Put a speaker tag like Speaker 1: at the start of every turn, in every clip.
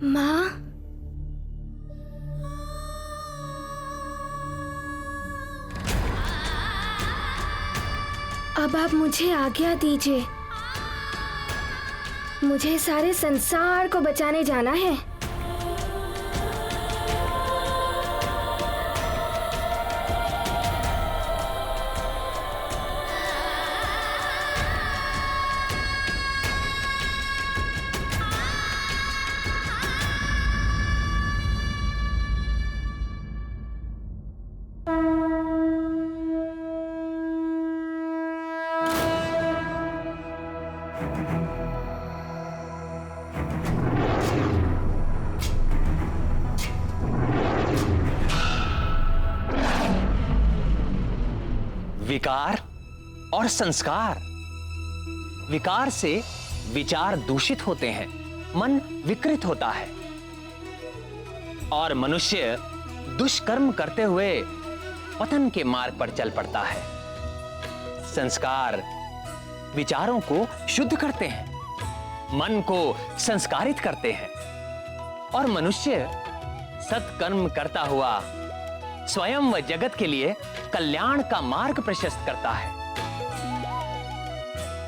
Speaker 1: माँ, अब आप मुझे आज्ञा दीजिए। मुझे सारे संसार को बचाने जाना है।
Speaker 2: विकार और संस्कार। विकार से विचार दूषित होते हैं, मन विकृत होता है और मनुष्य दुष्कर्म करते हुए पतन के मार्ग पर चल पड़ता है। संस्कार विचारों को शुद्ध करते हैं, मन को संस्कारित करते हैं और मनुष्य सत्कर्म करता हुआ स्वयं व जगत के लिए कल्याण का मार्ग प्रशस्त करता है।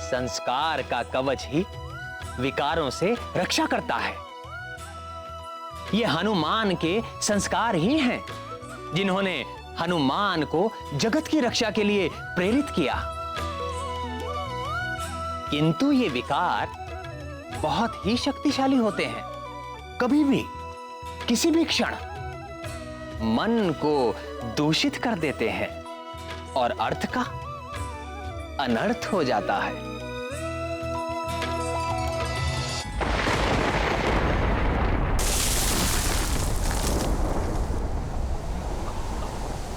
Speaker 2: संस्कार का कवच ही विकारों से रक्षा करता है। ये हनुमान के संस्कार ही हैं जिन्होंने हनुमान को जगत की रक्षा के लिए प्रेरित किया। किंतु ये विकार बहुत ही शक्तिशाली होते हैं। कभी भी किसी भी क्षण मन को दूषित कर देते हैं और अर्थ का अनर्थ हो जाता है।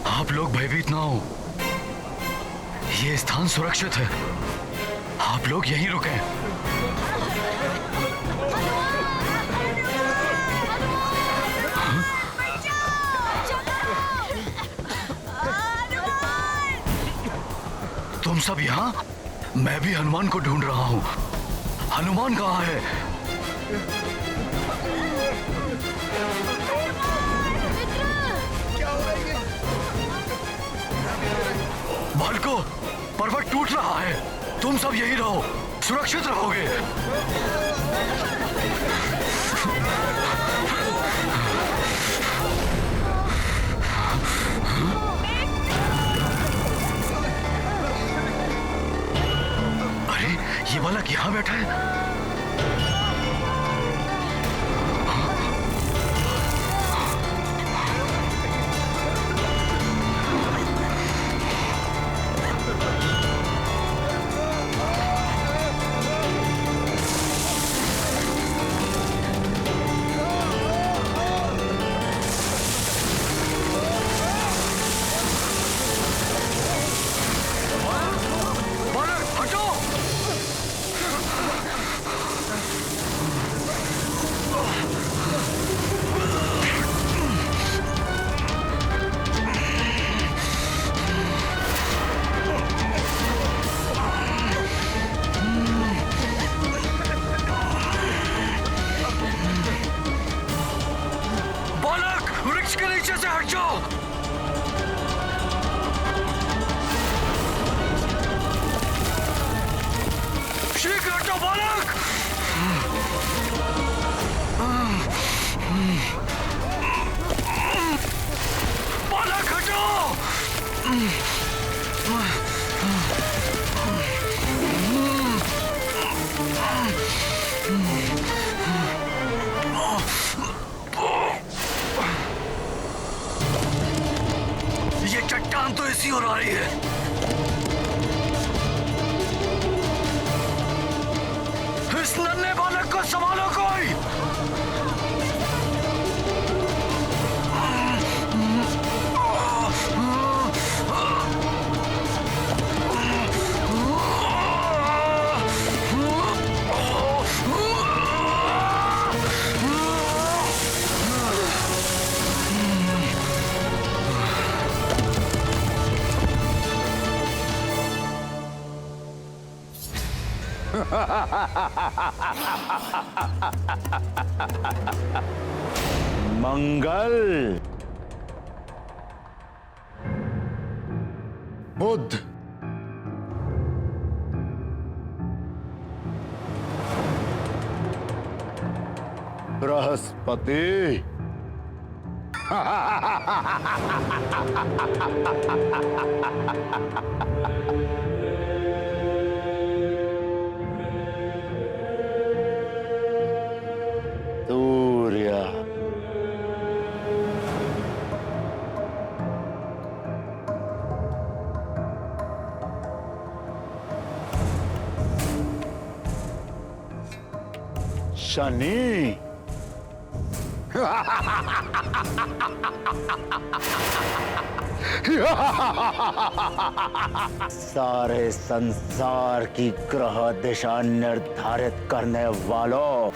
Speaker 3: आप लोग भयभीत ना हो, ये स्थान सुरक्षित है। आप लोग यहीं रुकें। तुम सब यहाँ? मैं भी हनुमान को ढूंढ रहा हूँ। हनुमान कहाँ है? बालको, पर्वत टूट रहा है। तुम सब यहीं रहो, सुरक्षित रहोगे। अरे, ये बालक यहाँ बैठा है। ये चट्टान तो ऐसी हो रही है। इस नन्हे बालक को संभालो कोई।
Speaker 4: मंगल, बुध, बृहस्पति, सूर्य, शनि, सारे संसार की ग्रह दिशा निर्धारित करने वालों,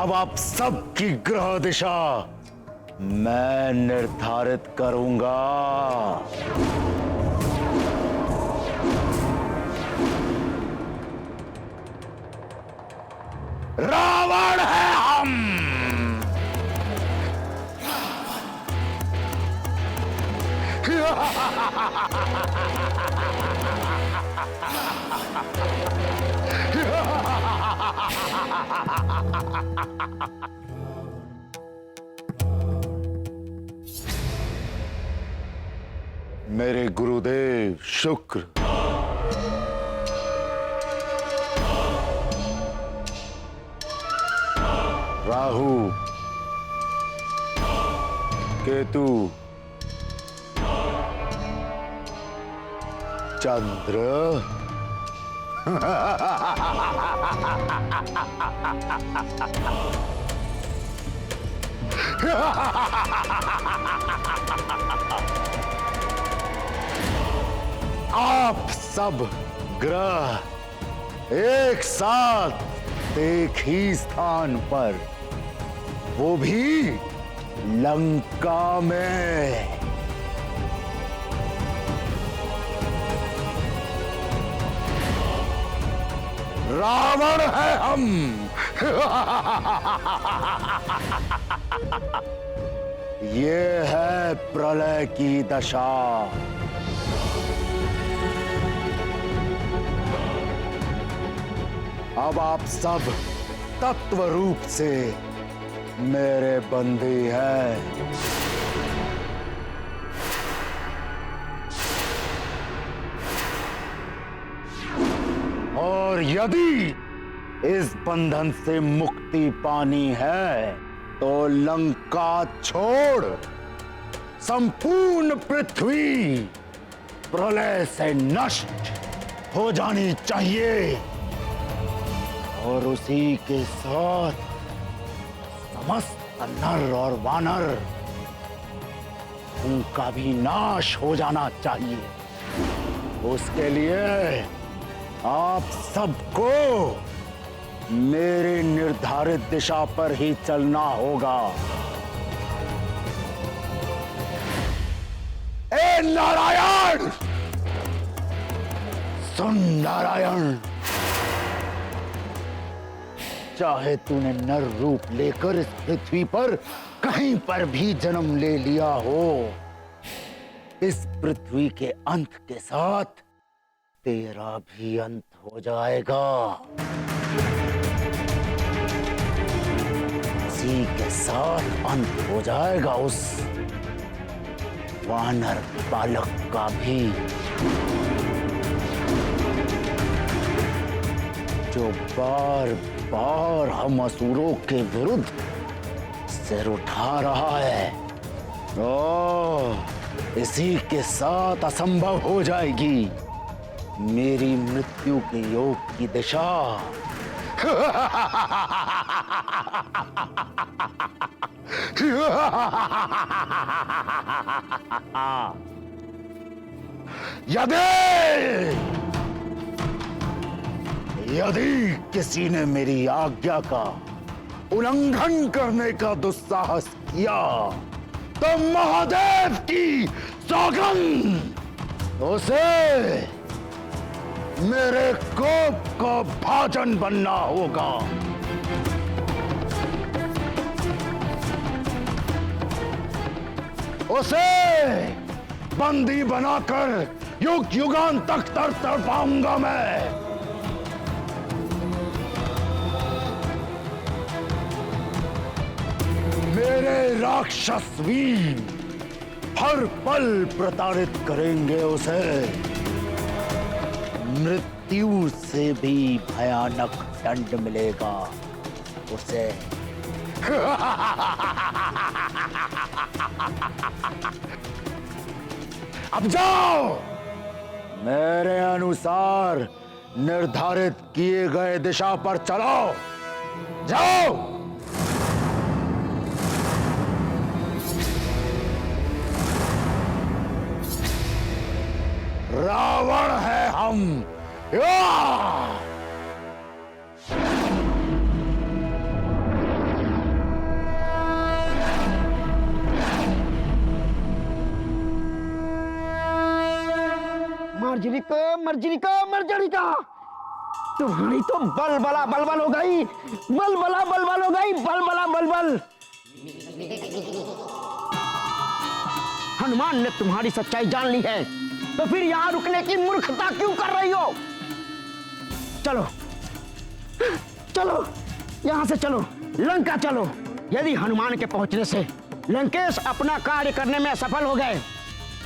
Speaker 4: अब आप सबकी ग्रह दिशा मैं निर्धारित करूंगा। रावण है हम। मेरे गुरुदेव शुक्र, राहु, केतु, चंद्र, आप सब ग्रह एक साथ एक ही स्थान पर, वो भी लंका में। रावण है हम। ये है प्रलय की दशा। अब आप सब तत्व रूप से मेरे बंदी हैं। और यदि इस बंधन से मुक्ति पानी है तो लंका छोड़ संपूर्ण पृथ्वी प्रलय से नष्ट हो जानी चाहिए, और उसी के साथ समस्त नर और वानर, उनका भी नाश हो जाना चाहिए। उसके लिए आप सबको मेरे निर्धारित दिशा पर ही चलना होगा। ए नारायण, सुन नारायण, चाहे तूने नर रूप लेकर इस पृथ्वी पर कहीं पर भी जन्म ले लिया हो, इस पृथ्वी के अंत के साथ तेरा भी अंत हो जाएगा। इसी के साथ अंत हो जाएगा उस वानर बालक का भी, जो बार बार हम असुरों के विरुद्ध सिर उठा रहा है। इसी के साथ असंभव हो जाएगी मेरी मृत्यु के योग की दिशा। यदि किसी ने मेरी आज्ञा का उल्लंघन करने का दुस्साहस किया तो महादेव की सौगंध उसे मेरे कोप का भाजन बनना होगा। उसे बंदी बनाकर युग युगांतक तड़पाऊंगा मैं। मेरे राक्षस वीर हर पल प्रताड़ित करेंगे उसे। मृत्यु से भी भयानक दंड मिलेगा उसे। अब जाओ, मेरे अनुसार निर्धारित किए गए दिशा पर चलो। जाओ। रावण है हम। मर्जरिका तुम्हारी तो बलबला बलबल हो गई। बलबला बलबल हो गई। बलबला बलबल। हनुमान ने तुम्हारी सच्चाई जान ली है, तो फिर यहां रुकने की मूर्खता क्यों कर रही हो? चलो चलो, यहां से चलो, लंका चलो। यदि हनुमान के पहुंचने से लंकेश अपना कार्य करने में असफल हो गए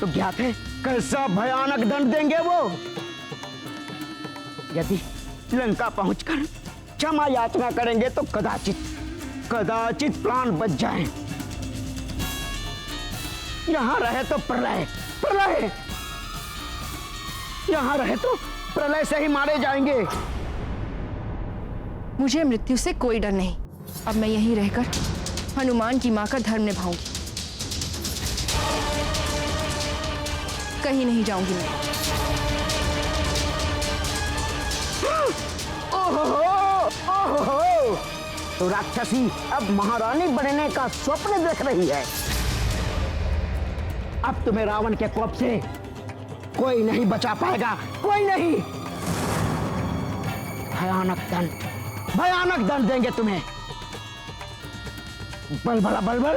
Speaker 4: तो ज्ञात है कैसा भयानक दंड देंगे वो। यदि लंका पहुंचकर क्षमा याचना करेंगे तो कदाचित प्राण बच जाएं। यहां रहे तो प्रलय, यहां रहे तो प्रलय से ही मारे जाएंगे।
Speaker 5: मुझे मृत्यु से कोई डर नहीं। अब मैं यहीं रहकर हनुमान की मां का धर्म निभाऊंगी। कहीं नहीं जाऊंगी मैं।
Speaker 4: ओहो, तो राक्षसी अब महारानी बनने का स्वप्न देख रही है। अब तुम्हें रावण के कोप से कोई नहीं बचा पाएगा, कोई नहीं। भयानक दंड देंगे तुम्हें। बलबला बलबल।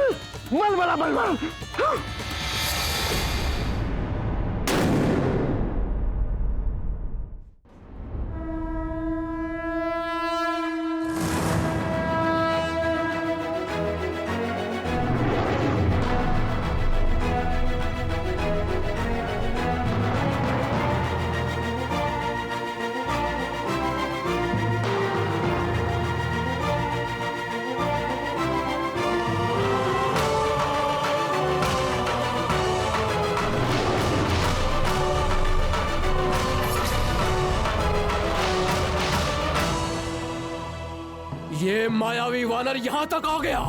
Speaker 6: ये मायावी वानर यहां तक आ गया।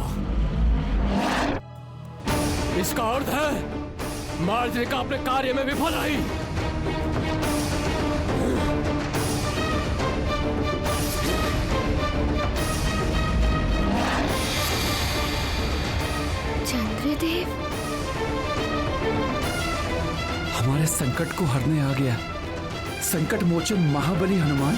Speaker 6: इसका अर्थ है मार्जरिका अपने कार्य में विफल रही।
Speaker 1: चंद्रदेव
Speaker 3: हमारे संकट को हरने आ गया संकट मोचन महाबली हनुमान।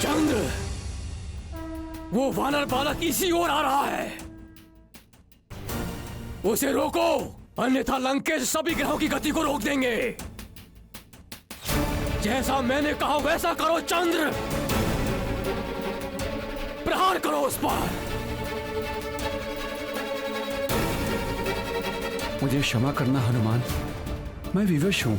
Speaker 6: चंद्र, वो वानर बालक इसी ओर आ रहा है। उसे रोको, अन्यथा लंकेश सभी ग्रहों की गति को रोक देंगे। जैसा मैंने कहा वैसा करो चंद्र। प्रहार करो उस पर।
Speaker 3: मुझे क्षमा करना हनुमान, मैं विवश हूं।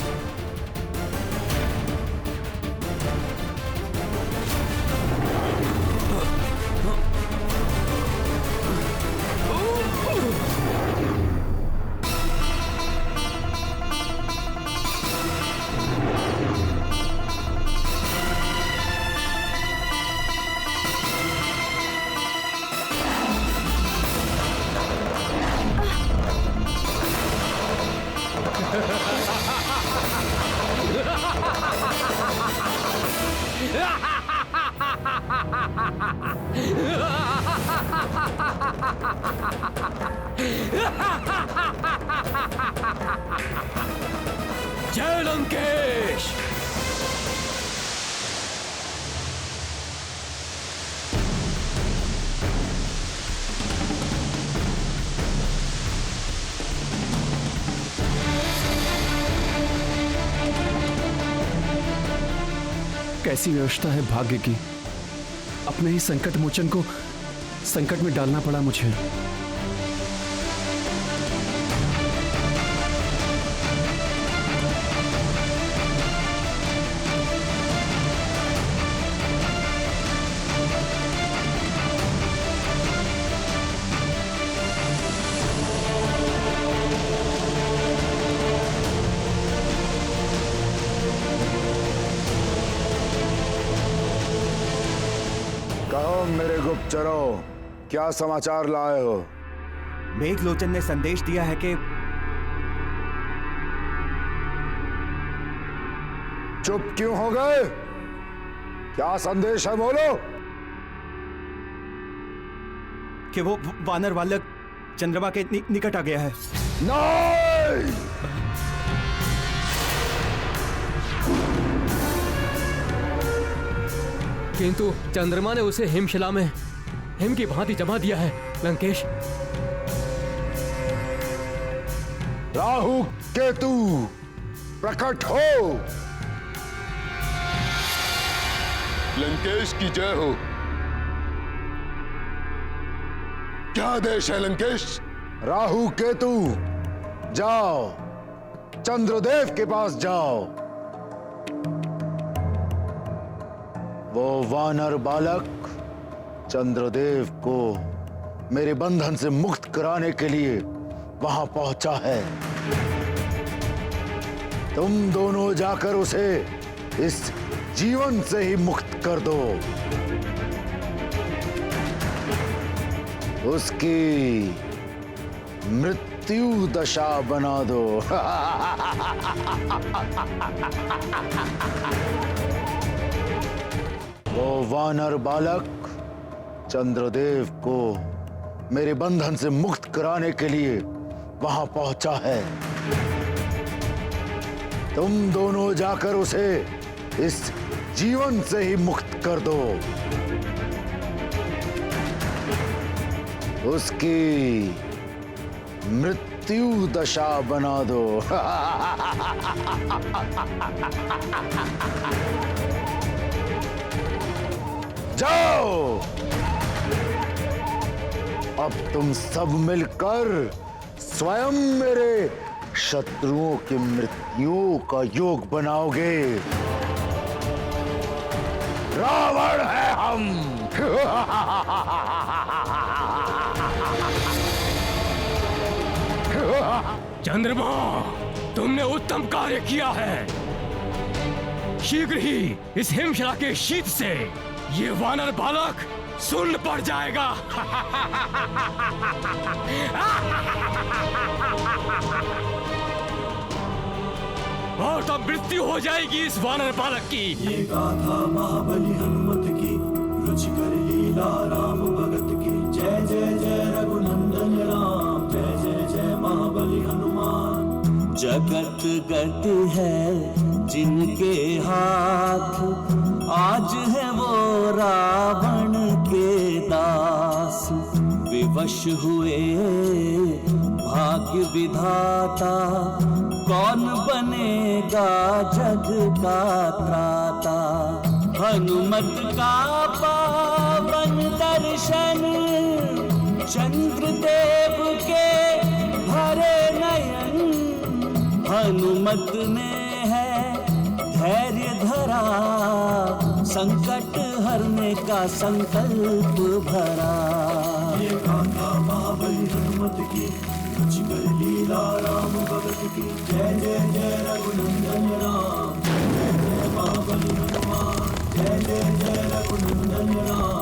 Speaker 6: जय लंकेश।
Speaker 7: कैसी व्यवस्था है भाग्य की। अपने ही संकट मोचन को संकट में डालना पड़ा मुझे।
Speaker 4: कहो मेरे गुप्तचरों, क्या समाचार लाए हो?
Speaker 8: मेघलोचन ने संदेश दिया है कि
Speaker 4: चुप क्यों हो गए? क्या संदेश है, बोलो।
Speaker 8: कि वो वानर बालक चंद्रमा के निकट आ गया है।
Speaker 4: नहीं!
Speaker 6: किंतु चंद्रमा ने उसे हिमशिला में हिम की भांति जमा दिया है लंकेश।
Speaker 4: राहु केतु प्रकट हो।
Speaker 9: लंकेश की जय हो। क्या आदेश है लंकेश?
Speaker 4: राहु केतु जाओ, चंद्रदेव के पास जाओ। वो वानर बालक चंद्रदेव को मेरे बंधन से मुक्त कराने के लिए वहां पहुंचा है। तुम दोनों जाकर उसे इस जीवन से ही मुक्त कर दो। उसकी मृत्यु दशा बना दो। वो वानर बालक चंद्रदेव को मेरे बंधन से मुक्त कराने के लिए वहां पहुंचा है। तुम दोनों जाकर उसे इस जीवन से ही मुक्त कर दो। उसकी मृत्यु दशा बना दो। जाओ, अब तुम सब मिलकर स्वयं मेरे शत्रुओं की मृत्युओं का योग बनाओगे। रावण है हम।
Speaker 6: चंद्रमा, तुमने उत्तम कार्य किया है। शीघ्र ही इस हिमशिला के शीत से ये वानर बालक सुन्न पड़ जाएगा। और तब मृत्यु हो जाएगी इस वानर बालक की।
Speaker 10: ये गाथा महाबली हनुमत की, रुचिकर लीला राम भगत की। जय जय जय रघुनंदन राम, जय जय जय महाबली हनुमान। जगत गति है जिनके हाथ, आज है वो रावण के दास। विवश हुए भाग्य विधाता, कौन बनेगा जग का त्राता। हनुमत का पावन दर्शन, चंद्रदेव के भरे नयन। हनुमत ने है धैर्य धरा, संकट हरने का संकल्प भरा। ये गाथा महाबली हनुमत की, रुचिकर लीला राम भगत की। जय जय जय रघुनंदन राम, जय जय महाबली हनुमान। जय जय जय रघुनंदन राम।